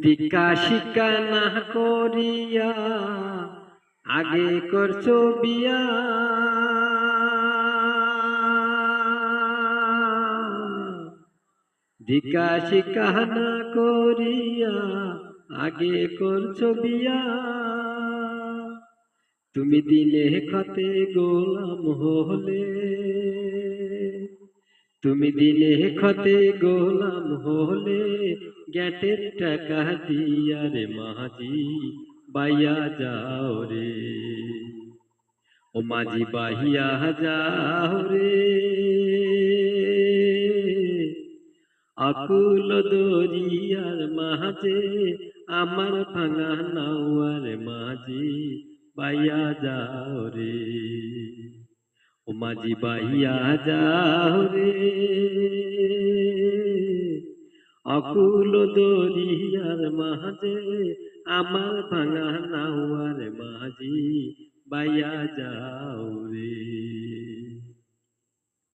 দিকা শিকা না করিয়া আগে করছো বিয়া, দিকা শিকা না করিয়া আগে করছো বিয়া। তুমি দিলে খতে গোলাম হলে, তুমি দিলে খতে গোলাম হলে, গ্যাটের টাকা দিয়া রে মাঝি বাইয়া যাও রে, ও মাঝি বাইয়া যাও রে। আকুল দরিয়ার মাঝে আমার ভাঙা নাওয়ার মাঝি বাইয়া যাও রে, ও মাঝি বাইয়া যাও রে। আকুল দরিয়ার মাঝে আমার ভাঙা নাওয়ার মাঝি বাইয়া যাও রে।